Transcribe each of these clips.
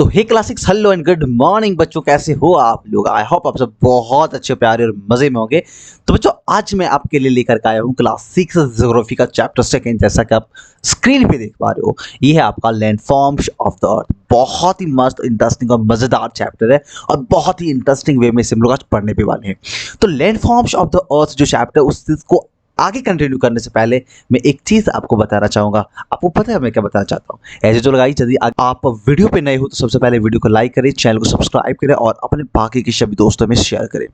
तो हे classics, hello and good morning बच्चों, कैसे हो आप लोग। आई होप आप सब बहुत अच्छे, प्यारे और मजे में होंगे। तो बच्चों, आज मैं आपके लिए लेकर के आया हूँ क्लास 6 ज्योग्राफी का चैप्टर सेकंड। जैसा कि आप स्क्रीन पे देख पा रहे हो, ये है आपका लैंडफॉर्म्स ऑफ द अर्थ। बहुत ही मस्त, इंटरेस्टिंग और मजेदार चैप्टर है और बहुत ही इंटरेस्टिंग वे में से हम लोग आज पढ़ने पे वाले हैं। तो लैंडफॉर्म्स ऑफ द अर्थ जो चैप्टर, उस चीज को आगे कंटिन्यू करने से पहले मैं एक चीज आपको बताना चाहूंगा। आपको पता है मैं क्या बताना चाहता हूँ? ऐसे जो लगाई, यदि आप वीडियो पे नए हो तो सबसे पहले वीडियो को लाइक करें, चैनल को सब्सक्राइब करें और अपने बाकी के सभी दोस्तों में शेयर करें।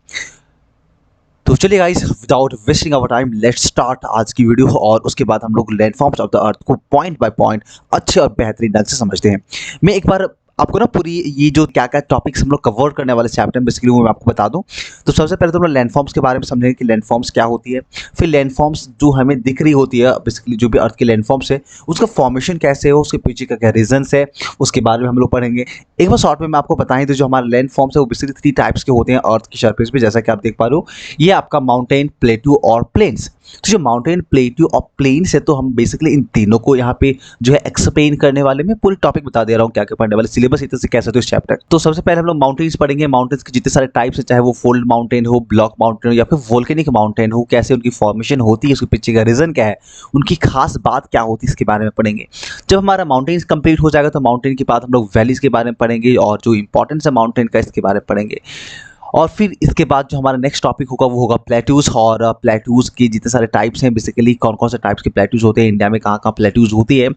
तो चलिए guys, without wasting our time let's start आज की वीडियो। और उसके बाद हम लोग लैंडफॉर्म्स ऑफ द अर्थ को पॉइंट बाय पॉइंट अच्छे और बेहतरीन ढंग से समझते हैं। मैं एक बार आपको ना पूरी ये जो क्या क्या टॉपिक्स हम लोग कवर करने वाले चैप्टर में बेसिकली वो मैं आपको बता दूं। तो सबसे पहले तो हम लोग लैंडफॉर्म्स के बारे में समझेंगे कि लैंडफॉर्म्स क्या होती है। फिर लैंडफॉर्म्स जो हमें दिख रही होती है, बेसिकली जो भी अर्थ के लैंडफॉर्म्स है उसका फॉर्मेशन कैसे हो, उसके पीछे का क्या रीजंस है, उसके बारे में हम लोग पढ़ेंगे। एक बार शॉर्ट में मैं आपको बताएं तो जो हमारे लैंडफॉर्म्स है वो बेसिकली 3 टाइप्स के होते हैं अर्थ की सरफेस पे, जैसा कि आप देख पा रहे हो। ये आपका माउंटेन, प्लेट्यू और प्लेन्स। तो जो माउंटेन, प्लेट्यू और प्लेन्स है, तो हम बेसिकली इन तीनों को यहाँ पे जो है एक्सप्लेन करने वाले, मैं पूरी टॉपिक बता दे रहा हूँ क्या क्या पढ़ने वाले, सिलेबस इतना से कैसे तो इस चैप्टर। तो सबसे पहले हम लोग माउंटेन्स पढ़ेंगे। माउंटेन्स के जितने सारे टाइप्स है, चाहे वो फोल्ड माउंटेन हो, ब्लॉक माउंटेन हो या फिर वोल्केनिक माउंटेन हो, कैसे उनकी फॉर्मेशन होती है, उसके पीछे का रीजन क्या है, उनकी खास बात क्या होती है, इसके बारे में पढ़ेंगे। जब हमारा माउंटेन्स कंप्लीट हो जाएगा तो माउंटेन के बाद हम लोग वैलीज के बारे में पढ़ेंगे और जो इंपॉर्टेंस है माउंटेन का, इसके बारे में पढ़ेंगे। और फिर इसके बाद जो हमारा नेक्स्ट टॉपिक होगा वो होगा प्लेट्यूज। और प्लेट्यूज के जितने सारे टाइप्स हैं, बेसिकली कौन कौन से टाइप्स के प्लेट्यूज होते हैं, इंडिया में कहाँ कहाँ प्लेट्यूज होती है,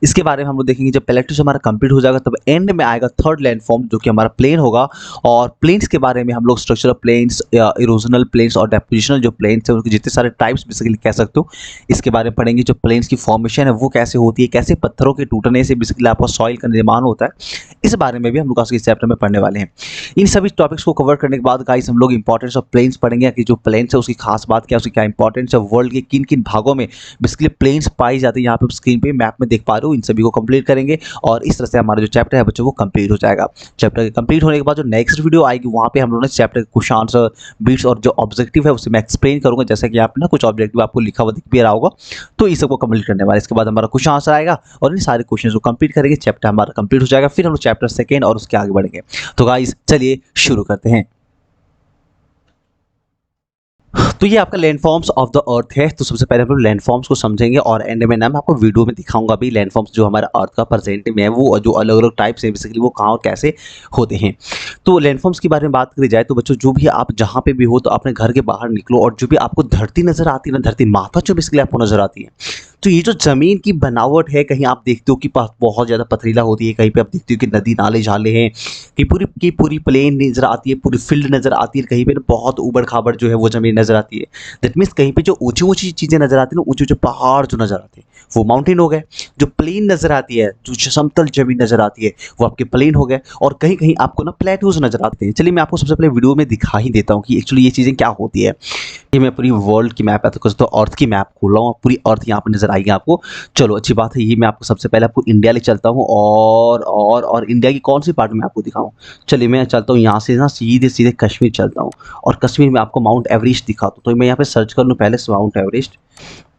इसके बारे में हम लोग देखेंगे। जब प्लेट्यूज हमारा कंप्लीट हो जाएगा तब एंड में आएगा थर्ड लैंडफॉर्म, जो कि हमारा प्लेन होगा। और प्लेन्स के बारे में हम लोग स्ट्रक्चरल प्लेन्स, इरोजनल प्लेन्स और डेपोजिशनल जो प्लेन्स है उनके जितने सारे टाइप्स बेसिकली कह सकते हो, इसके बारे में पढ़ेंगे। जो प्लेन्स की फॉर्मेशन है वो कैसे होती है, कैसे पत्थरों के टूटने से बेसिकली आपका सॉइल का निर्माण होता है, इस बारे में भी हम लोग आज के इस चैप्टर में पढ़ने वाले हैं। इन सभी टॉपिक्स को कवर करने के बाद गाइस हम लोग इंपॉर्टेंस ऑफ प्लेन्स पढ़ेंगे कि जो प्लेन्स है उसकी खास बात क्या है, उसकी क्या इंपॉर्टेंस है, वर्ल्ड के किन किन भागों में बेसिकली प्लेन्स पाई जाती है, यहाँ पे स्क्रीन पे मैप में देख पा रहे हो। इन सभी को कंप्लीट करेंगे और इस तरह से हमारा जो चैप्टर है बच्चों वो कंप्लीट हो जाएगा। चैप्टर के कंप्लीट होने के बाद जो नेक्स्ट वीडियो आएगी वहाँ पे हम लोग चैप्टर के क्वेश्चन आंसर बीट्स और जो ऑब्जेक्टिव है उसे मैं एक्सप्लेन करूंगा। जैसा कि आप ना कुछ ऑब्जेक्टिव आपको लिखा हुआ दिख भी रहा होगा, तो इस सबको कंप्लीट करने वाले। इसके बाद हमारा क्वेश्चन आंसर आएगा और इन सारे क्वेश्चन को कंप्लीट करेंगे, चैप्टर हमारा कंप्लीट हो जाएगा। फिर हम लोग चैप्टर सेकेंड और उसके आगे बढ़ेंगे। तो गाइस चलिए शुरू करते हैं। तो ये आपका लैंडफॉर्म्स ऑफ द अर्थ है। तो सबसे पहले हम लोग लैंडफॉर्म्स को समझेंगे और एंड में ना मैं आपको वीडियो में दिखाऊंगा भी लैंडफॉर्म्स जो हमारा अर्थ का प्रेजेंट में है वो जो अलग अलग टाइप्स है बेसिकली वो कहाँ और कैसे होते हैं। तो लैंडफॉर्म्स के बारे में बात करी जाए तो बच्चों, जो भी आप जहाँ पे भी हो तो अपने घर के बाहर निकलो और जो भी आपको धरती नजर आती है ना, धरती माता जो बेसिकली आपको नजर आती है, तो ये जो जमीन की बनावट है, कहीं आप देखते हो कि बहुत ज़्यादा पथरीला होती है, कहीं पे आप देखते हो कि नदी नाले झाले हैं, कि पूरी की पूरी प्लेन नजर आती है, पूरी फील्ड नजर आती है, कहीं पे बहुत उबड़ खाबड़ जो है वो जमीन नजर आती है। दैट मीन्स कहीं पे जो ऊंची ऊंची चीज़ें नजर आती है ना, ऊंचे ऊंचे पहाड़ जो नजर आते हैं वो माउंटेन हो गए। जो प्लेन नजर आती है, जो समतल जमीन नजर आती है वो आपके प्लेन हो गए। और कहीं कहीं आपको ना प्लेटूज नजर आते हैं। चलिए मैं आपको सबसे पहले वीडियो में दिखा ही देता हूँ कि एक्चुअली ये चीज़ें क्या होती है। ये मैं पूरी वर्ल्ड की मैप है तो अर्थ की मैप खोल रहा हूँ, पूरी अर्थ यहाँ पर नजर आएगी आपको। चलो अच्छी बात है। ये मैं आपको सबसे पहले आपको इंडिया ले चलता हूँ और इंडिया की कौन सी पार्ट में आपको दिखाऊँ। चलिए मैं चलता हूँ यहाँ से ना सीधे सीधे कश्मीर चलता हूँ और कश्मीर में आपको माउंट एवरेस्ट दिखाता हूँ। तो मैं यहाँ पे सर्च कर लूँ पहले से माउंट एवरेस्ट।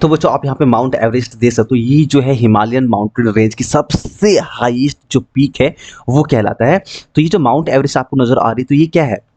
तो बच्चों आप यहाँ पे माउंट एवरेस्ट देख सकते हो। ये जो है हिमालयन माउंटेन रेंज की सबसे हाईएस्ट जो पीक है वो कहलाता है। तो ये जो माउंट एवरेस्ट आपको नजर आ रही है, तो ये क्या है,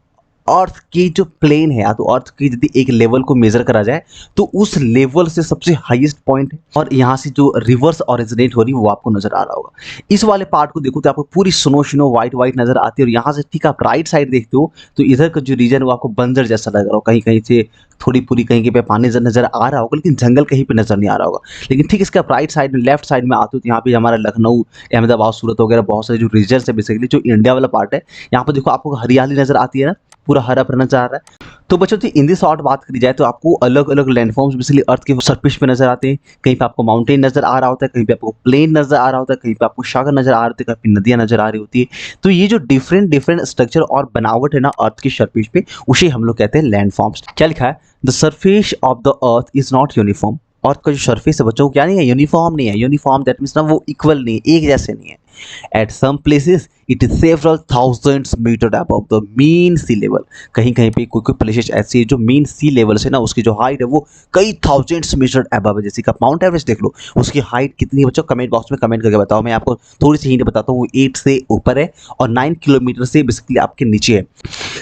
अर्थ की जो प्लेन है, या तो अर्थ की यदि एक लेवल को मेजर करा जाए तो उस लेवल से सबसे हाईएस्ट पॉइंट है। और यहाँ से जो रिवर्स ओरिजिनेट हो रही है वो आपको नजर आ रहा होगा। इस वाले पार्ट को देखो तो आपको पूरी स्नो स्नो व्हाइट व्हाइट नजर आती है। और यहाँ से ठीक आप राइट साइड देखते हो तो इधर का जो रीजन है वो आपको बंजर जैसा लग रहा हो, कहीं कहीं से थोड़ी पूरी कहीं पे पानी नजर आ रहा होगा लेकिन जंगल कहीं पे नजर नहीं आ रहा होगा। लेकिन ठीक इसके आप राइट साइड में, लेफ्ट साइड में आते हो तो यहाँ पे हमारा लखनऊ, अहमदाबाद, सूरत वगैरह बहुत सारे जो रीजन है बेसिकली जो इंडिया वाला पार्ट है, यहाँ पर देखो आपको हरियाली नजर आती है ना, पूरा हरा भरा नजर आ रहा है। तो बच्चों तो इन दी शॉर्ट बात करी जाए तो आपको अलग अलग लैंडफॉर्म्स बेसिकली अर्थ के सरफेस पे नजर आते हैं। कहीं पे आपको माउंटेन नजर आ रहा होता है, कहीं पे आपको प्लेन नजर आ रहा होता है, कहीं पे आपको सागर नजर आ रहे होते हैं, कहीं पे नदियां नजर आ रही होती है। तो ये जो डिफरेंट डिफरेंट स्ट्रक्चर और बनावट है ना अर्थ के सरफेस पे, उसे हम लोग कहते हैं लैंडफॉर्म्स। क्या लिखा है, the surface of the earth is not uniform. Earth का जो सरफेस है बच्चों क्या नहीं है, यूनिफॉर्म नहीं है। यूनिफॉर्म दैट मीन्स ना वो इक्वल नहीं है, एक जैसे नहीं है। At some places it is several thousands meter above the mean sea level. कहीं कहीं पे कोई कोई प्लेसेस ऐसी है जो मीन सी लेवल से ना उसकी जो हाइट है वो कई थाउजेंड्स मीटर अबव है। जैसे कि आप माउंट एवरेस्ट देख लो, उसकी हाइट कितनी है बच्चों, कमेंट बॉक्स में कमेंट करके बताओ। मैं आपको थोड़ी सी हिंट बताता हूँ, 8 से ऊपर है और 9 किलोमीटर से बेसिकली आपके नीचे है।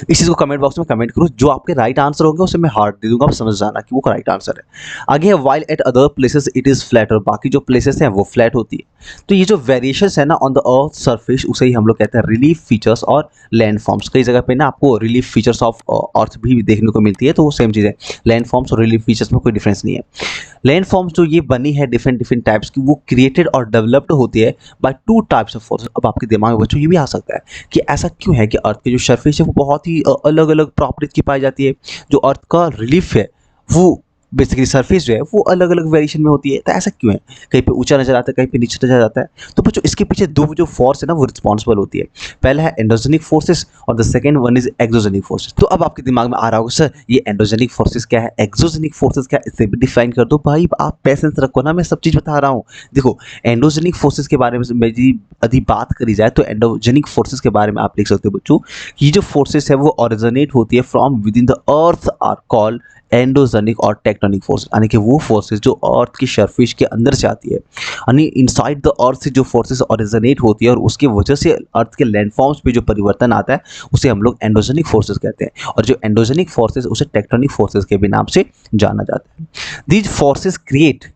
इस चीज़ को कमेंट बॉक्स में कमेंट करो, जो आपके राइट आंसर होंगे उसे मैं हार्ट दे दूंगा, आप समझ जाना कि वो राइट आंसर है। आगे है while at other places it is flatter, बाकी जो प्लेसेस हैं वो फ्लैट होती है। तो ये जो वेरिएशंस है ना ऑन द अर्थ सरफेस, उसे ही हम लोग कहते हैं रिलीफ फीचर्स और लैंड फॉर्म्स। कई जगह पे ना आपको रिलीफ फीचर्स ऑफ अर्थ भी देखने को मिलती है, तो वो सेम चीज़ है। लैंड फॉर्म्स और रिलीफ फीचर्स में कोई डिफरेंस नहीं है। लैंड फॉर्म्स जो ये बनी है डिफरेंट डिफरेंट टाइप्स की, वो क्रिएटेड और डेवलप्ड होती है by two types of forces. अब आपके दिमाग में बच्चों ये भी आ सकता है कि ऐसा क्यों है कि अर्थ की जो सरफेस है वो बहुत ही अलग अलग प्रॉपर्टीज की पाई जाती है, जो अर्थ का रिलीफ है वो बेसिकली सरफेस जो है वो अलग अलग वेरिएशन में होती है। तो ऐसा क्यों है, कहीं पे ऊंचा नजर आता है, कहीं पे नीचे नजर आता है। तो बच्चों इसके पीछे दो जो फोर्स है ना वो रिस्पॉन्सिबल होती है। पहला है एंडोजेनिक फोर्सेस और the second one is exogenic forces. तो अब आपके दिमाग में आ रहा होगा सर ये एंडोजेनिक फोर्सेस क्या है, एक्सोजेनिक फोर्सेस क्या है, इसे भी डिफाइन कर दो। भाई आप पेशेंस रखो ना, मैं सब चीज बता रहा हूँ। देखो एंडोजेनिक फोर्सेस के बारे में मेरी यदि बात करी जाए तो एंडोजेनिक फोर्सेस के बारे में आप लिख सकते हो बच्चों, ये जो फोर्सेस है वो ओरिजिनेट होती है from within the earth are called endogenic और टेक्टोनिक फोर्स, यानी कि वो फोर्सेस जो अर्थ की सरफेस के अंदर से आती है, यानी इनसाइड द अर्थ से जो फोर्सेस ओरिजिनेट होती है और उसकी वजह से अर्थ के लैंडफॉर्म्स पे जो परिवर्तन आता है उसे हम लोग एंडोजेनिक फोर्सेस कहते हैं। और जो एंडोजेनिक फोर्सेस उसे टेक्टोनिक फोर्सेस के भी नाम से जाना जाता है। These forces create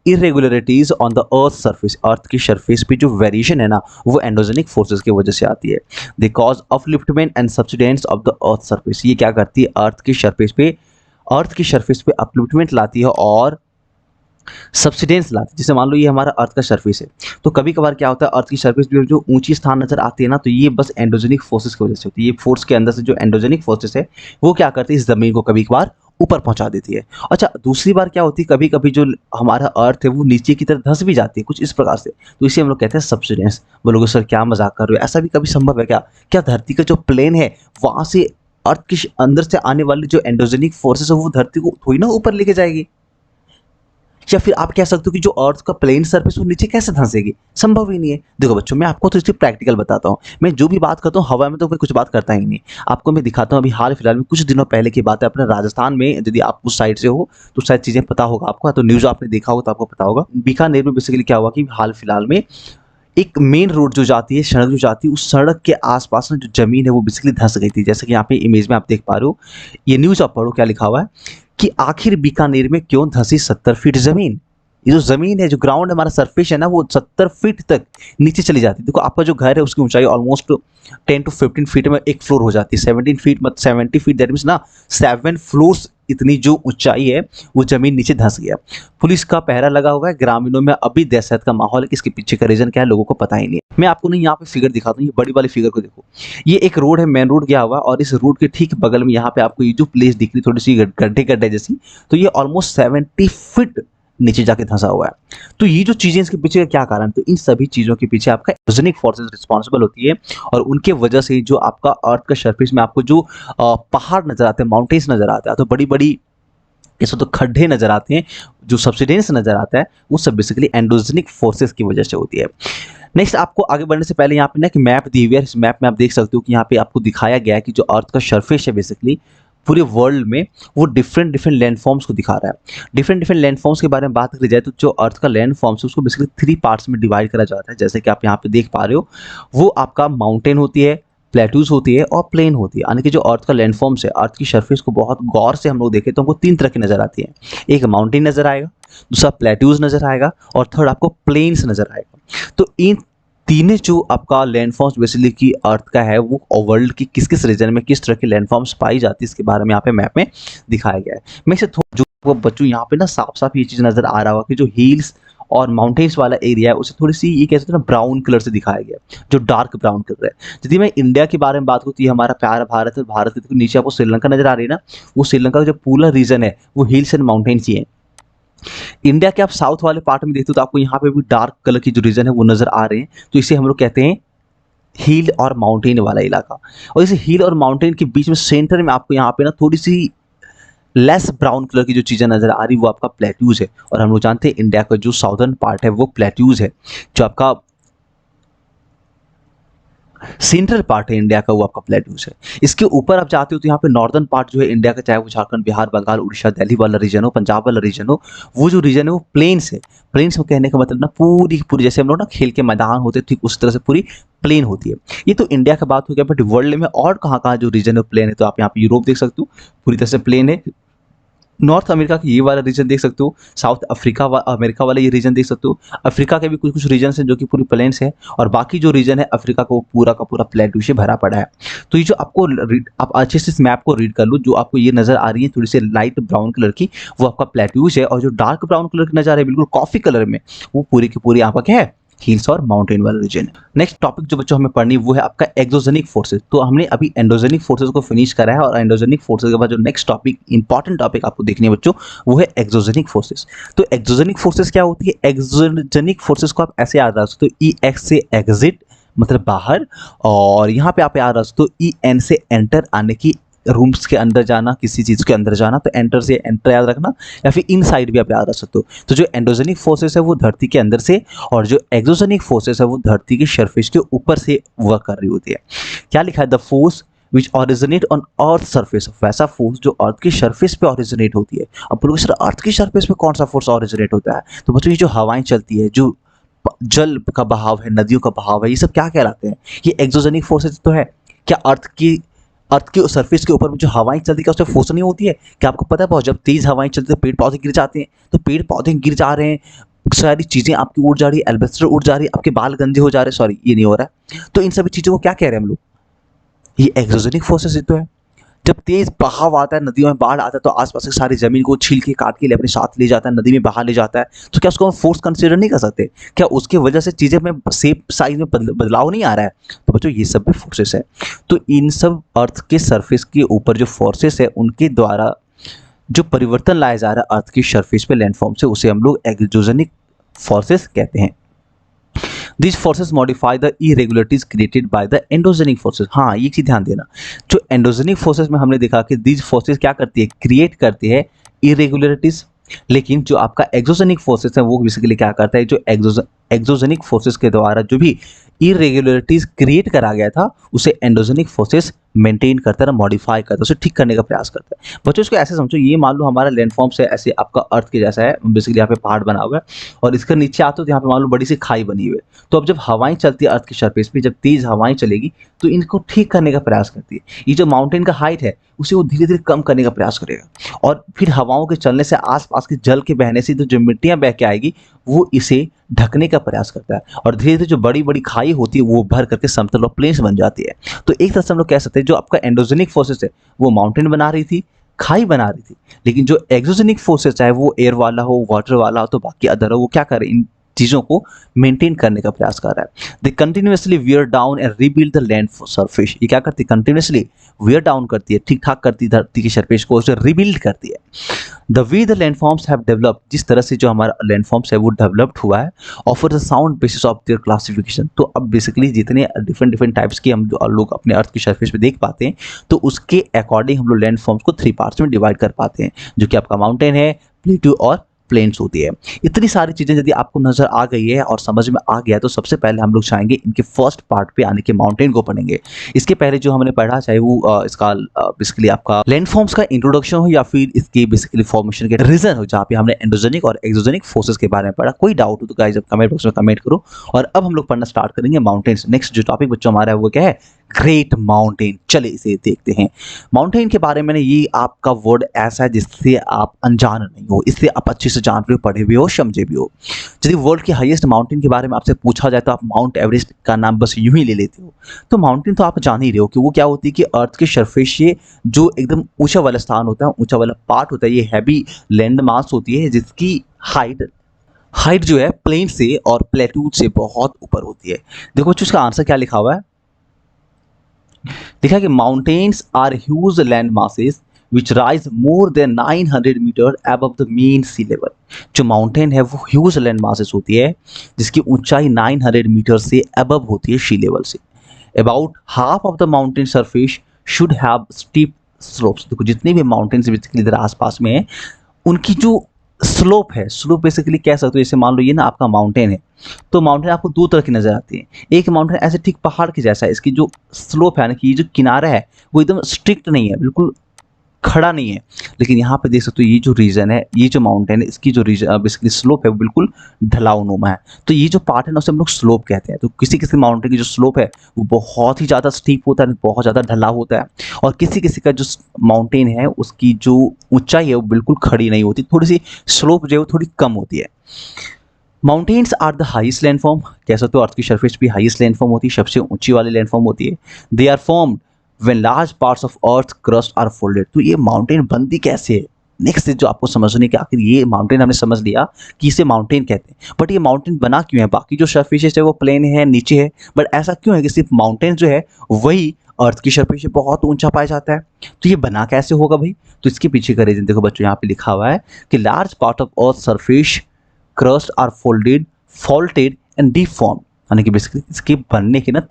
irregularities on the earth surface, earth की सरफेस पे जो वेरिएशन है ना वो एंडोजेनिक फोर्सेस की वजह से आती है। They cause upliftment and subsidence of the earth surface, ये क्या करती है अर्थ की सरफेस पे अपलिफ्टमेंट लाती है और सब्सिडेंस लाती है। जैसे मान लो ये हमारा अर्थ का सरफेस है, तो कभी कभार क्या होता है अर्थ की सरफेस पे जो ऊंची स्थान नजर आती है ना, तो ये बस एंडोजेनिक फोर्सेस की वजह से होती है। ये फोर्स के अंदर से जो एंडोजेनिक फोर्सेस है वो क्या करती है, इस जमीन को कभी कभार ऊपर पहुंचा देती है। अच्छा दूसरी बार क्या होती है, कभी कभी जो हमारा अर्थ है वो नीचे की तरफ धंस भी जाती है कुछ इस प्रकार से, तो इसे हम लोग कहते हैं सब्सिडेंस। बोलोगे सर क्या मजाक कर रहे हो, ऐसा भी कभी संभव है क्या? क्या धरती का जो प्लेन है वहां से अर्थ के अंदर से आने वाली जो एंडोजेनिक फोर्सेस है वो धरती को थोड़ी ना ऊपर लेके जाएगी? या फिर आप कह सकते हो कि जो अर्थ का प्लेन सरफेस वो नीचे कैसे धंसेगी? संभव ही नहीं है। देखो बच्चों मैं आपको तो इसकी प्रैक्टिकल बताता हूँ, मैं जो भी बात करता हूँ हवा में तो मैं कुछ बात करता ही नहीं। आपको मैं दिखाता हूँ, अभी हाल फिलहाल में कुछ दिनों पहले की बात है, अपने राजस्थान में, यदि आप उस साइड से हो तो शायद चीज़ें पता होगा आपको, तो न्यूज़ आपने देखा होगा तो आपको पता होगा। बीकानेर में बेसिकली क्या हुआ कि हाल फिलहाल में एक मेन रोड जो जाती है, सड़क जो जाती है, उस सड़क के आसपास में जो जमीन है वो बेसिकली धंस गई थी। जैसे कि यहाँ पे इमेज में आप देख पा रहे हो, ये न्यूज़ आप पढ़ो क्या लिखा हुआ है कि आखिर बीकानेर में क्यों धंसी 70 फीट जमीन। ये जो जमीन है, जो ग्राउंड हमारा सरफेस है ना, वो 70 फीट तक नीचे चली जाती है। देखो आपका जो घर है उसकी ऊंचाई ऑलमोस्ट 10 to 15 फीट में एक फ्लोर हो जाती है। 17 फीट मत 70 फीट दैट मीन्स ना 7 फ्लोर्स इतनी जो ऊंचाई है वो जमीन नीचे धंस गया। पुलिस का पहरा लगा हुआ है, ग्रामीणों में अभी दहशत का माहौल है कि इसके पीछे का रीजन क्या है लोगों को पता ही नहीं है। मैं आपको नहीं यहाँ पे फिगर दिखाता हूँ, ये बड़ी वाली फिगर को देखो, ये एक रोड है, मेन रोड गया हुआ, और इस रोड के ठीक बगल में यहाँ पे आपको ये जो प्लेस दिख रही थोड़ी सी गड्ढे गड्ढे जैसी, तो ये ऑलमोस्ट 70 फीट नीचे जाके धंसा हुआ है। तो ये जो चीजें इसके पीछे का क्या कारण, तो इन सभी चीजों के पीछे आपका एंडोजेनिक फोर्सेस रिस्पांसिबल होती है, और उनके वजह से जो आपका अर्थ का सरफेस में आपको जो पहाड़ नजर आते हैं, माउंटेन्स नजर आते हैं, तो बड़ी बड़ी इसमें तो खड्डे नजर आते हैं, जो सब्सिडेंस नजर आता है वो सब बेसिकली एंडोजेनिक फोर्सेस की वजह से होती है। नेक्स्ट आपको आगे बढ़ने से पहले यहाँ पे ना एक मैप दी हुई है, इस मैप में आप देख सकते हो कि यहाँ पे आपको दिखाया गया है कि जो अर्थ का सरफेस है बेसिकली पूरे वर्ल्ड में वो डिफरेंट डिफरेंट लैंडफॉर्म्स को दिखा रहा है। डिफरेंट डिफरेंट लैंडफॉर्म्स के बारे में बात करी जाए तो जो अर्थ का लैंडफॉर्म्स है उसको बेसिकली 3 पार्ट्स में डिवाइड करा जाता है। जैसे कि आप यहाँ पे देख पा रहे हो, वो आपका माउंटेन होती है, प्लेट्यूज होती है और प्लेन होती है। यानी कि जो अर्थ का लैंडफॉर्म्स है, अर्थ की सरफेस को बहुत गौर से हम लोग देखें तो हमको 3 तरह की नजर आती है। एक माउंटेन नजर आएगा, दूसरा प्लेट्यूज नजर आएगा, और थर्ड आपको प्लेन्स नजर आएगा। तो इन तीनों जो आपका लैंडफॉर्म्स बेसिकली की अर्थ का है वो वर्ल्ड की किस किस रीजन में किस तरह की लैंडफॉर्म्स पाई जाती है इसके बारे में यहाँ पे मैप में दिखाया गया है। मैं इसे जो बच्चों यहाँ पे ना साफ साफ ये चीज नजर आ रहा होगा कि जो हिल्स और माउंटेन्स वाला एरिया है उसे थोड़ी सी ये कह सकते हैं ना ब्राउन कलर से दिखाया गया, जो डार्क ब्राउन कलर है। यदि मैं इंडिया के बारे में बात करूँ तो ये हमारा प्यारा भारत है, भारत के नीचे आपको श्रीलंका नजर आ रही है ना, वो श्रीलंका का जो पूरा रीजन है वो हिल्स एंड माउंटेन्स ही है। इंडिया के आप साउथ वाले पार्ट में देखते हो तो आपको यहाँ पे भी डार्क कलर की जो रीजन है वो नजर आ रहे हैं, तो इसे हम लोग कहते हैं हिल और माउंटेन वाला इलाका। और इस हिल और माउंटेन के बीच में सेंटर में आपको यहाँ पे ना थोड़ी सी लेस ब्राउन कलर की जो चीज़ें नजर आ रही वो आपका प्लेट्यूज है। और हम लोग जानते हैं इंडिया का जो साउदर्न पार्ट है वो प्लेट्यूज है, जो आपका सेंट्रल पार्ट है इंडिया का वो आपका प्लेट्यूज है। इसके ऊपर आप जाते हो तो यहाँ पे नॉर्दर्न पार्ट जो है इंडिया का, चाहे वो झारखंड, बिहार, बंगाल, उड़ीसा, दिल्ली वाला रीजन हो, पंजाब वाला रीजन हो, वो जो रीजन है वो प्लेन्स है। प्लेन्स में कहने का मतलब ना पूरी पूरी जैसे हम लोग ना खेल के मैदान होते हैं ठीक उस तरह से पूरी प्लेन होती है। ये तो इंडिया का बात हो गया, बट वर्ल्ड में और कहाँ कहाँ जो रीजन है प्लेन है, तो आप यहाँ पे यूरोप देख सकते हो पूरी तरह से प्लेन है। नॉर्थ अमेरिका का ये वाला रीजन देख सकते हो, साउथ अफ्रीका अमेरिका वाला ये रीजन देख सकते हो। अफ्रीका के भी कुछ कुछ रीजन हैं जो कि पूरी प्लेन्स है, और बाकी जो रीजन है अफ्रीका को पूरा का पूरा प्लेट्यू से भरा पड़ा है। तो ये जो आपको आप अच्छे से इस मैप को रीड कर लो, जो आपको ये नजर आ रही है थोड़ी सी लाइट ब्राउन कलर की, वो आपका प्लेट्यूज है, और जो डार्क ब्राउन कलर की नजर आ रही है बिल्कुल कॉफी कलर में, वो पूरी की पूरी आपका क्या है, हिल्स और माउंटेन वाला रीजन है। नेक्स्ट टॉपिक जो बच्चों हमें पढ़नी वो है आपका एक्सोजेनिक फोर्सेस। तो हमने अभी एंडोजेनिक फोर्सेस को फिनिश करा है, और एंडोजेनिक फोर्सेस के बाद जो नेक्स्ट टॉपिक इंपॉर्टेंट टॉपिक आपको देखनी है बच्चों, वो है एक्सोजेनिक फोर्सेस। तो एक्सोजेनिक फोर्सेस क्या होती है? एक्सोजेनिक फोर्सेस को आप ऐसे याद रख सकते हो, ई एक्स से एग्जिट मतलब बाहर, और यहाँ पे आप याद रख सकते हो ई एन से एंटर आने की, रूम्स के अंदर जाना, किसी चीज़ के अंदर जाना, तो एंटर से एंटर याद रखना, या फिर इनसाइड भी आप याद रख सकते हो। तो जो एंडोजेनिक फोर्सेस है वो धरती के अंदर से, और जो एक्सोजेनिक फोर्सेस है वो धरती की सरफेस के ऊपर से वर्क कर रही होती है। क्या लिखा है? The force which originate on earth surface, वैसा फोर्स जो अर्थ की सरफेस पे ऑरिजिनेट होती है। अब बोलोगे सर अर्थ की सरफेस पे कौन सा फोर्स ऑरिजिनेट होता है? तो बच्चों ये जो हवाएं चलती है, जो जल का बहाव है, नदियों का बहाव है, ये सब क्या कहलाते हैं? ये एक्सोजेनिक फोर्सेस तो है। क्या अर्थ की सरफेस के ऊपर में जो हवाएं चलती है क्या उसमें फोर्स नहीं होती है? क्या आपको पता है बहुत, जब तेज हवाएं चलती है तो पेड़ पौधे गिर जाते हैं, तो पेड़ पौधे गिर जा रहे हैं, सारी चीजें आपकी उड़ जा रही है, एल्बेस्टर उड़ जा रही है, आपके बाल गंदे हो जा रहे हैं, सॉरी ये नहीं हो रहा है। तो इन सभी चीजों को क्या कह रहे हैं हम लोग? ये एक्सोजेनिक फोर्सेस ही तो है। जब तेज बहाव आता है, नदियों में बाढ़ आता है, तो आसपास की सारी जमीन को छील के काट के लिए अपने साथ ले जाता है, नदी में बहा ले जाता है, तो क्या उसको हम फोर्स कंसीडर नहीं कर सकते? क्या उसके वजह से चीजें में शेप साइज में बदलाव नहीं आ रहा है? तो बच्चों ये सब भी फोर्सेस है। तो इन सब अर्थ के सरफेस के ऊपर जो फोर्सेस है उनके द्वारा जो परिवर्तन लाया जा रहा है अर्थ की सरफेस पे लैंडफॉर्म से, उसे हम लोग एक्सोजेनिक फोर्सेस कहते हैं। These forces modify the irregularities created by the endogenic forces। हाँ ये चीज ध्यान देना, जो एंडोजेनिक फोर्सेस में हमने देखा कि these forces क्या करती है, क्रिएट करती है irregularities, लेकिन जो आपका एक्सोजेनिक फोर्सेस है वो बेसिकली क्या करता है, जो एक्सोजेनिक फोर्सेस के द्वारा जो भी इरेगुलरिटीज क्रिएट करा गया था उसे एंडोजेनिक फोर्सेस मेंटेन करता है, मॉडिफाई करता है, उसे ठीक करने का प्रयास करता है। बच्चों इसको ऐसे समझो, ये मान लो हमारा लैंडफॉर्म से ऐसे आपका अर्थ के जैसा है, बेसिकली यहाँ पे पहाड़ बना हुआ है, और इसके नीचे आते हो तो यहाँ पे मान लो बड़ी सी खाई बनी हुई है। तो अब जब हवाएं चलती है अर्थ की सरफेस पे, जब तेज हवाएं चलेगी तो इनको ठीक करने का प्रयास करती है। ये जो माउंटेन का हाइट है उसे वो धीरे धीरे कम करने का प्रयास करेगा, और फिर हवाओं के चलने से आसपास के जल के बहने से जो मिट्टियां बह के आएगी वो इसे ढकने का प्रयास करता है, और धीरे धीरे जो बड़ी बड़ी खाई होती है वो भर करके समतल और प्लेन्स बन जाती है। तो एक तरह से हम लोग कह सकते हैं जो आपका एंडोजेनिक फोर्सेस है वो माउंटेन बना रही थी, खाई बना रही थी, लेकिन जो एक्सोजेनिक फोर्सेस चाहे वो एयर वाला हो, वाटर वाला हो, तो बाकी अदर हो, वो क्या कर रहे हैं, इन चीज़ों को मेंटेन करने का प्रयास कर रहा है। They continuously wear down and rebuild the land surface. ये क्या करती है, कंटिन्यूसली वियर डाउन करती है, ठीक ठाक करती है धरती की सरफेस को, उसे रीबिल्ड करती है। The way the landforms have developed, जिस तरह से जो हमारा लैंडफॉर्म्स है वो डेवलप्ड हुआ है, offer the sound basis of their classification. तो अब बेसिकली जितने डिफरेंट डिफरेंट टाइप्स के हम लोग अपने अर्थ की सरफेस पे देख पाते हैं, तो उसके अकॉर्डिंग हम लोग लैंडफॉर्म्स को 3 पार्ट्स में डिवाइड कर पाते हैं, जो कि आपका माउंटेन है, प्लेट्यू और प्लेन्स होती है। इतनी सारी चीजें यदि आपको नजर आ गई है और समझ में आ गया, तो सबसे पहले हम लोग चाहेंगे इनके फर्स्ट पार्ट पे आने के माउंटेन को पढ़ेंगे। इसके पहले जो हमने पढ़ा, चाहे वो इसका बेसिकली आपका लैंडफॉर्म्स का इंट्रोडक्शन हो या फिर इसके बेसिकली फॉर्मेशन के रीजन हो, जहाँ पे हमने एंडोजेनिक और एक्सोजेनिक फोर्सेस के बारे में पढ़ा। कोई डाउट हो तो गाइस कमेंट बॉक्स में कमेंट करो। और अब हम लोग पढ़ना स्टार्ट करेंगे माउंटेन्स। नेक्स्ट जो टॉपिक बच्चों हमारा है वो क्या है, ग्रेट माउंटेन। चले इसे देखते हैं। माउंटेन के बारे में ये आपका वर्ड ऐसा है जिससे आप अनजान नहीं हो, इससे आप अच्छे से जान रहे हो, पढ़े भी हो, समझे भी हो। यदि वर्ल्ड के हाईएस्ट माउंटेन के बारे में आपसे पूछा जाए तो आप माउंट एवरेस्ट का नाम बस यूं ही ले लेते हो। तो माउंटेन तो आप जान ही रहे हो कि वो क्या होती है, कि अर्थ के सरफेस से जो एकदम ऊंचा वाला स्थान होता है, ऊंचा वाला पार्ट होता है, ये हैवी लैंड मास होती है जिसकी हाइट जो है प्लेन से और प्लेट्यूड से बहुत ऊपर होती है। देखो बच्चों इसका आंसर क्या लिखा हुआ है, देखा कि mountains are huge land masses which rise more than 900 meter above the mean sea level. जो माउंटेन है वो ह्यूज लैंड मासेस होती है जिसकी ऊंचाई 900 मीटर से अबव होती है सी लेवल से। About half of the mountain surface should have steep slopes. देखो जितने भी माउंटेन्स बेसिकली इधर आसपास में है, उनकी जो स्लोप है, स्लोप बेसिकली कह सकते हो, जैसे मान लो ये ना आपका माउंटेन है, तो माउंटेन आपको दो तरह की नजर आती है। एक माउंटेन ऐसे ठीक पहाड़ के जैसा है, इसकी जो स्लोप है ना कि ये जो किनारा है वो एकदम स्ट्रिक्ट नहीं है, बिल्कुल खड़ा नहीं है। लेकिन यहाँ पे देख सकते हो ये जो रीजन है, ये जो माउंटेन है, इसकी जो रीजन बेसिकली स्लोप है वो बिल्कुल ढलावनुमा है। तो ये जो पार्ट है ना उसे हम लोग स्लोप कहते हैं। तो किसी किसी माउंटेन की जो स्लोप है वो बहुत ही ज़्यादा स्टीप होता है, बहुत ज़्यादा ढलाव होता है, और किसी किसी का जो माउंटेन है उसकी जो ऊंचाई है वो बिल्कुल खड़ी नहीं होती, थोड़ी सी स्लोप जो है वो थोड़ी कम होती है। Mountains are the highest landform, कह सकते हो अर्थ की सरफेस भी हाईएस्ट लैंडफॉर्म होती है, सबसे ऊंची वाली लैंडफॉर्म होती है। They are formed when large parts of earth crust are folded. तो ये माउंटेन बनती कैसे है, नेक्स्ट जो आपको समझने की, आखिर ये माउंटेन हमने समझ लिया कि इसे माउंटेन कहते हैं, बट ये माउंटेन बना क्यों है? बाकी जो सरफेसेस है वो प्लेन है, नीचे है, बट ऐसा क्यों है कि सिर्फ माउंटेन जो है वही अर्थ की सरफेस से बहुत ऊंचा पाया जाता है? तो ये बना कैसे होगा भाई? तो इसके पीछे का रीजन देखो बच्चों, यहाँ पे लिखा हुआ है कि large part of earth surface crust are folded, faulted and deform. यानी कि बेसिकली इसके बनने के ना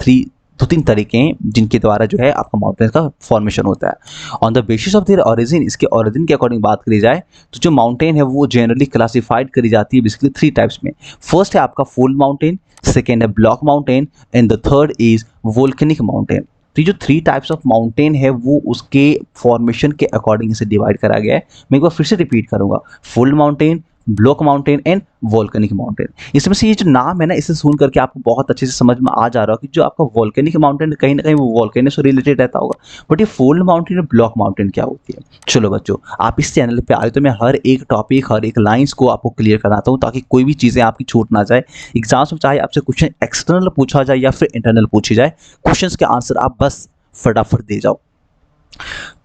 दो तीन तरीके हैं जिनके द्वारा जो है आपका माउंटेन का फॉर्मेशन होता है। On the basis of their origin, इसके ओरिजिन के अकॉर्डिंग बात करी जाए तो जो माउंटेन है वो जनरली क्लासिफाइड करी जाती है बेसिकली थ्री टाइप्स में। फर्स्ट है आपका फोल्ड माउंटेन, सेकेंड है block mountain, and the third is volcanic mountain. तो ये जो थ्री टाइप्स ऑफ माउंटेन है वो उसके फॉर्मेशन के अकॉर्डिंग इसे डिवाइड करा गया है। मैं एक बार फिर से रिपीट करूंगा, fold mountain, block mountain and volcanic mountain. इसमें से ये जो नाम है ना, इसे सुन करके आपको बहुत अच्छे से समझ में आ जा रहा हो कि जो आपका वोल्केनिक माउंटेन कहीं ना कहीं वो वोल्केनो से रिलेटेड रहता होगा, बट ये फोल्ड माउंटेन और ब्लॉक माउंटेन क्या होती है। चलो बच्चों, आप इस चैनल पे आए तो मैं हर एक टॉपिक, हर एक लाइंस को आपको क्लियर कराता हूँ ताकि कोई भी चीज़ें आपकी छूट ना जाए। एग्जाम्स में चाहे आपसे क्वेश्चन एक्सटर्नल पूछा जाए या फिर इंटरनल पूछी जाए, क्वेश्चन के आंसर आप बस फटाफट दे जाओ।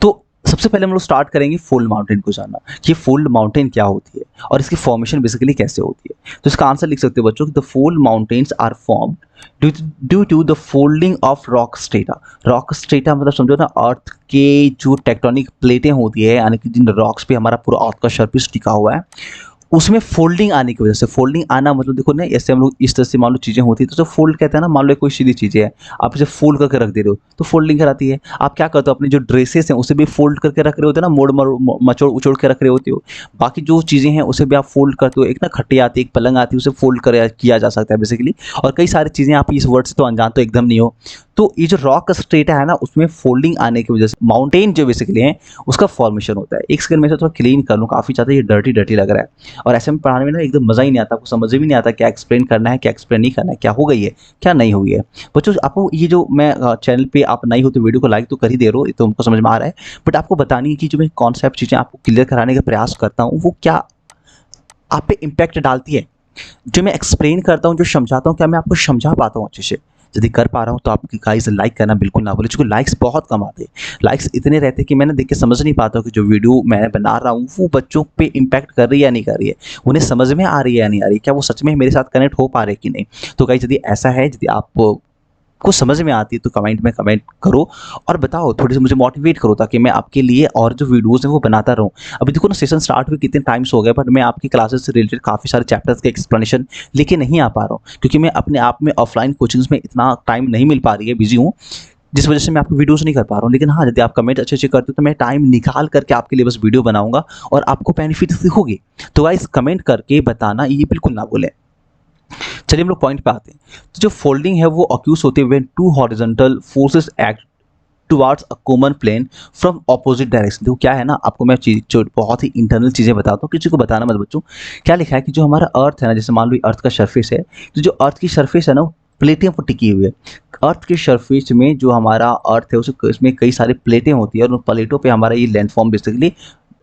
तो सबसे पहले हम लोग स्टार्ट करेंगे फोल्ड माउंटेन को जानना कि फोल्ड माउंटेन क्या होती है और इसकी फॉर्मेशन बेसिकली कैसे होती है। तो इसका आंसर लिख सकते हो बच्चों, the fold mountains are formed due to the folding of rock strata. Rock strata मतलब समझो ना, अर्थ के जो टेक्टोनिक प्लेटें होती है, यानी कि जिन रॉक्स पे हमारा पूरा अर्थ का सरफेस टिका हुआ है, उसमें फोल्डिंग आने की वजह से, फोल्डिंग आना मतलब देखो ना, ऐसे हम लोग इस तरह से मान लो चीज़ें होती है तो जो फोल्ड कहते हैं ना, मान लो कोई सीधी चीज़ें है, आप इसे फोल्ड करके रख दे रहे हो तो फोल्डिंग कराती है। आप क्या करते हो, अपनी जो ड्रेसेस हैं उसे भी फोल्ड करके रख रहे होते हो ना, मचोड़ उचोड़ के रख रहे होते हो। बाकी जो चीज़ें हैं उसे भी आप फोल्ड करते हो। एक ना खट्टी आती है, एक पलंग आती है, उसे फोल्ड किया जा सकता है बेसिकली। और कई सारी चीज़ें, आप इस वर्ड से तो अनजान तो एकदम नहीं हो। तो ये जो रॉक स्ट्रेटा है ना, उसमें फोल्डिंग आने की वजह से माउंटेन जो बेसिकली है उसका फॉर्मेशन होता है। एक सेकंड में से थोड़ा क्लीन कर लूँ, काफ़ी ज़्यादा ये डर्टी डर्टी लग रहा है और ऐसे में पढ़ाने में ना एकदम मज़ा ही नहीं आता, आपको समझ भी नहीं आता क्या एक्सप्लेन करना है, क्या एक्सप्लेन नहीं करना है, क्या हो गई है, क्या नहीं हुई है। बच्चों, आपको ये जो मैं चैनल पे आप नहीं हो तो वीडियो को लाइक तो कर ही दे रहे हो, ये तो हमको समझ में आ रहा है, बट आपको बतानी है कि जो मैं कॉन्सेप्ट चीज़ें आपको क्लियर कराने का प्रयास करता हूँ वो क्या आप पे इम्पैक्ट डालती है। जो मैं एक्सप्लेन करता हूँ, जो समझाता हूँ, क्या मैं आपको समझा पाता हूँ अच्छे से? यदि कर पा रहा हूँ तो आप गाइस लाइक करना बिल्कुल ना भूलें, क्योंकि लाइक्स बहुत कम आते हैं। लाइक्स इतने रहते हैं कि मैं ना देख के समझ नहीं पाता हूँ कि जो वीडियो मैं बना रहा हूँ वो बच्चों पे इम्पैक्ट कर रही है या नहीं कर रही है, उन्हें समझ में आ रही है या नहीं आ रही है, क्या वो सच में मेरे साथ कनेक्ट हो पा रहे कि नहीं। तो गाइस यदि ऐसा है, यदि आप को समझ में आती है तो कमेंट में कमेंट करो और बताओ, थोड़ी सी मुझे मोटिवेट करो ताकि मैं आपके लिए और जो वीडियोस हैं वो बनाता रहूं। अभी देखो ना, सेशन स्टार्ट हुए कितने टाइम्स हो गए, बट मैं आपकी क्लासेस से रिलेटेड काफ़ी सारे चैप्टर्स के एक्सप्लेनेशन लेके नहीं आ पा रहा हूँ, क्योंकि मैं अपने आप में ऑफलाइन कोचिंग्स में इतना टाइम नहीं मिल पा रही है, बिजी हूँ, जिस वजह से मैं आपको वीडियोस नहीं कर पा रहा हूँ। लेकिन हाँ, यदि आप कमेंट अच्छे अच्छे करते हो तो मैं टाइम निकाल करके आपके लिए बस वीडियो बनाऊंगा और आपको बेनिफिट होगी। तो गाइस कमेंट करके बताना ये बिल्कुल ना भूलें। चलिए हम लोग पॉइंट पे आते हैं। तो जो फोल्डिंग है वो अक्यूज होते हैं when two horizontal forces act towards a common plane from opposite direction. देखो क्या है ना, आपको मैं चीज जो बहुत ही इंटरनल चीज़ें बताता हूँ, किसी को बताना मत बच्चों। क्या लिखा है कि जो हमारा अर्थ है ना, जैसे मान लो अर्थ का सरफेस है, तो जो अर्थ की सरफेस है ना प्लेटें पर टिकी हुई है। अर्थ के सरफेस में जो हमारा अर्थ है उसमें कई सारी प्लेटें होती है और उन प्लेटों पे हमारा ये लैंडफॉर्म बेसिकली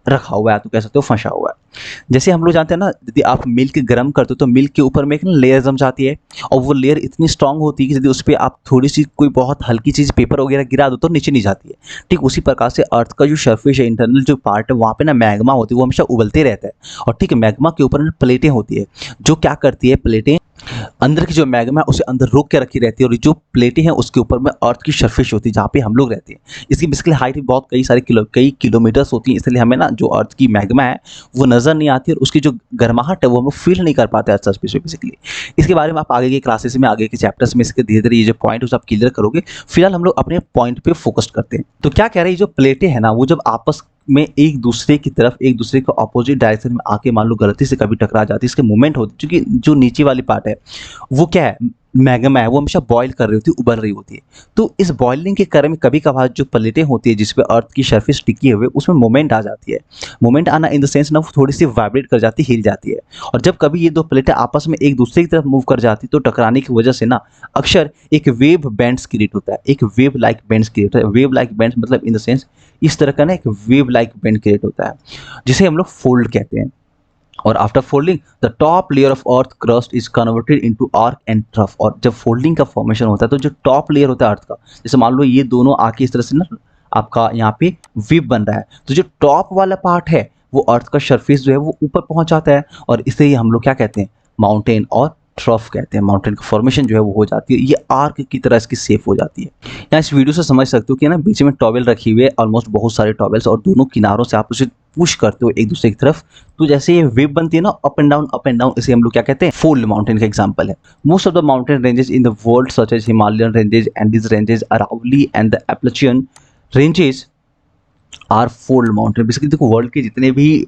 रखा हुआ है, तो कह सकते हो फंसा हुआ है। जैसे हम लोग जानते हैं ना, यदि आप मिल्क गर्म करते हो तो मिल्क के ऊपर में एक लेयर जम जाती है और वो लेयर इतनी स्ट्रांग होती है कि यदि उस पर आप थोड़ी सी कोई बहुत हल्की चीज़ पेपर वगैरह गिरा दो तो नीचे नहीं जाती है। ठीक उसी प्रकार से अर्थ का जो सरफेस है, इंटरनल जो पार्ट है, वहाँ पे ना मैग्मा होती है, वो हमेशा उबलते रहता है। और ठीक है, मैग्मा के ऊपर प्लेटें होती है, जो क्या करती है, प्लेटें अंदर की जो मैग्मा है उसे अंदर रोक के रखी रहती है, और जो प्लेटें हैं उसके ऊपर में अर्थ की सरफेस होती है जहाँ पे हम लोग रहते हैं। इसकी बेसिकली हाइट भी बहुत कई किलोमीटर्स होती है, इसलिए हमें ना जो अर्थ की मैग्मा है वो नज़र नहीं आती और उसकी जो गर्माहट है वो हम लोग फील नहीं कर पाते अर्थ सरफेस पे बेसिकली। इसके बारे में आप आगे के क्लासेस में, आगे के चैप्टर्स में इसके धीरे धीरे ये जो पॉइंट है उसे आप क्लियर करोगे। फिलहाल हम लोग अपने पॉइंट पे फोकस करते हैं। तो क्या कह रहे हैं, जो प्लेटें हैं ना वो जब आपस में एक दूसरे की तरफ एक दूसरे के ऑपोजिट डायरेक्शन में आके मान लो गलती से कभी टकरा जाती है, इसके मूवमेंट होती है, क्योंकि जो नीचे वाली पार्ट है वो क्या है, मैग्मा है, वो हमेशा बॉयल कर रही होती है, उबल रही होती है। तो इस बॉइलिंग के क्रम में कभी कभार जो प्लेटें होती है जिसपे अर्थ की सरफेस टिकी हुई है उसमें मूवमेंट आ जाती है। मूवमेंट आना इन द सेंस ना वो थोड़ी सी वाइब्रेट कर जाती है, हिल जाती है। और जब कभी ये दो प्लेटें आपस में एक दूसरे की तरफ मूव कर जाती तो टकराने की वजह से ना अक्सर एक वेव बैंड्स क्रिएट होता है, एक वेव लाइक बैंड्स क्रिएट होता है। वेव लाइक बैंड्स मतलब इन द सेंस इस तरह का ना एक वेव लाइक बैंड क्रिएट होता है जिसे हम लोग फोल्ड कहते हैं। और after folding the top layer of earth crust is converted into arc and trough. और जब फोल्डिंग का फॉर्मेशन होता है तो जो टॉप लेयर होता है अर्थ का, जैसे मान लो ये दोनों आके इस तरह से ना आपका यहाँ पे वेव बन रहा है, तो जो टॉप वाला पार्ट है वो अर्थ का सरफेस जो है वो ऊपर पहुंच जाता है और इसे ही हम लोग क्या कहते हैं, माउंटेन और ट्रफ कहते हैं। माउंटेन का फॉर्मेशन जो है वो हो जाती है, ये आर्क की तरह इसकी शेप हो जाती है। यहाँ इस वीडियो से समझ सकते हो कि ना बीच में टॉवेल रखी हुई है, ऑलमोस्ट बहुत सारे टॉवेल्स, और दोनों किनारों से आप उसे पुश करते हो एक दूसरे की तरफ, तो जैसे ये वेव बनती है ना अप एंड डाउन, इसे हम लोग क्या कहते हैं, फोल्ड माउंटेन का एग्जांपल है। Most of the mountain ranges in the world such as Himalayan ranges, Andes ranges, Aravalli and the Appalachian ranges are fold mountain. Basically देखो वर्ल्ड के जितने भी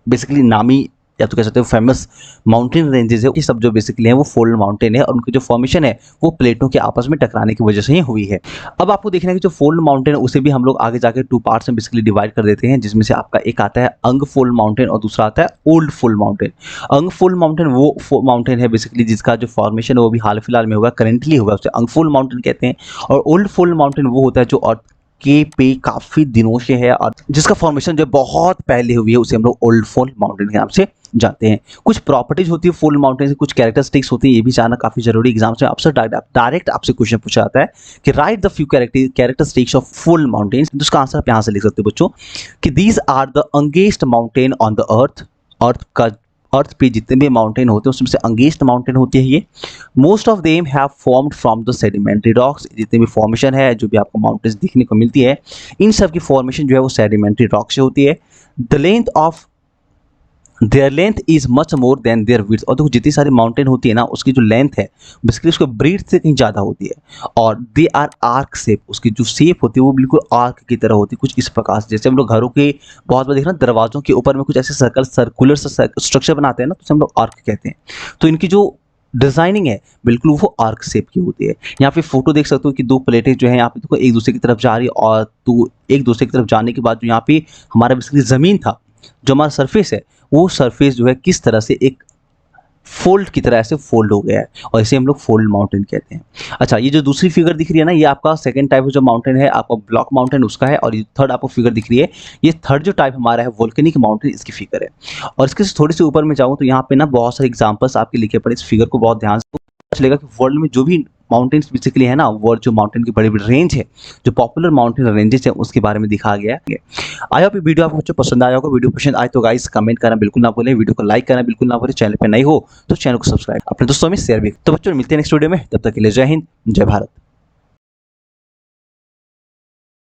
बेसिकली नामी या तो कह सकते हो फेमस माउंटेन रेंजेस है, ये सब जो बेसिकली हैं वो फोल्ड माउंटेन है, और उनकी जो फॉर्मेशन है वो प्लेटों के आपस में टकराने की वजह से ही हुई है। अब आपको देखना है कि जो फोल्ड माउंटेन है उसे भी हम लोग आगे जाकर टू पार्ट्स में बेसिकली डिवाइड कर देते हैं, जिसमें से आपका एक आता है अंग फोल्ड माउंटेन और दूसरा आता है ओल्ड फोल्ड माउंटेन। अंग फोल्ड माउंटेन वो माउंटेन है बेसिकली जिसका जो फॉर्मेशन है वो भी हाल फिलहाल में हुआ, करेंटली हुआ, उसे अंग फोल्ड माउंटेन कहते हैं। और ओल्ड फोल्ड माउंटेन वो होता है जो अर्थ के पे काफी दिनों से है और जिसका फॉर्मेशन जो बहुत पहले हुई है, उसे हम लोग ओल्ड फोल्ड माउंटेन के नाम से जानते हैं। कुछ प्रॉपर्टीज होती है फोल्ड माउंटेन से, कुछ कैरेक्टरिस्टिक्स होती है, ये भी जानना काफी जरूरी। एग्जाम्स में आपसे डायरेक्ट आपसे क्वेश्चन पूछा जाता है कि right the few characteristics of fold mountains. तो उसका आंसर आप यहाँ से लिख सकते हो बच्चों कि these are the youngest mountain on the earth पे जितने भी माउंटेन होते हैं उसमें से अंगेस्ट माउंटेन होती है ये। Most of them have formed from the sedimentary rocks. जितने भी फॉर्मेशन है जो भी आपको माउंटेन्स दिखने को मिलती है, इन सब की फॉर्मेशन जो है वो सेडिमेंट्री रॉक से होती है। The length of their length is much more than their width. और देखो जितनी सारी माउंटेन होती है ना उसकी जो लेंथ है बेसिकली उसको ब्रीथ से कहीं ज़्यादा होती है। और दे आर आर्क शेप, उसकी जो शेप होती है वो बिल्कुल आर्क की तरह होती है, कुछ इस प्रकार से। जैसे हम लोग घरों के बहुत बार देख रहे हैं दरवाजों के ऊपर में कुछ ऐसे सर्कुलर स्ट्रक्चर बनाते हैं ना, तो उसे हम लोग आर्क कहते हैं। तो इनकी जो डिजाइनिंग है बिल्कुल वो आर्क शेप की होती है। यहाँ पे फोटो देख सकते हो कि दो प्लेटें जो है यहाँ पे देखो एक दूसरे की तरफ जा रही है, और तो एक दूसरे की तरफ जाने के बाद जो यहाँ पे हमारा बेसिकली जमीन था, जो हमारा सरफेस है, वो सरफेस जो है किस तरह से एक फोल्ड की तरह से फोल्ड हो गया है, और इसे हम लोग फोल्ड माउंटेन कहते हैं। अच्छा, ये जो दूसरी फिगर दिख रही है ना, ये आपका सेकंड टाइप जो माउंटेन है आपका ब्लॉक माउंटेन उसका है, और ये थर्ड आपको फिगर दिख रही है, ये थर्ड जो टाइप हमारा है वोल्केनिक माउंटेन, इसकी फिगर है। और इसके थोड़ी सी ऊपर में जाऊँ तो यहाँ पे ना बहुत सारे एग्जाम्पल्स आपके लिखे पड़े, इस फिगर को बहुत ध्यान से चलेगा कि वर्ल्ड में जो भी माउंटेन्स बेसिकली है ना, वर्ल्ड जो माउंटेन की बड़ी बड़ी रेंज है, जो पॉपुलर माउंटेन रेंजेस है, उसके बारे में दिखाया गया है। आई होप ये वीडियो आपको बच्चों पसंद आया होगा। वीडियो पसंद आए तो गाइस कमेंट करना बिल्कुल ना भूलें, वीडियो को लाइक करना बिल्कुल ना भूलें, चैनल पे नए हो तो चैनल को सब्सक्राइब अपने दोस्तों में शेयर भी। तो बच्चों मिलते हैं नेक्स्ट वीडियो में, तब तक के लिए जय हिंद, जय भारत।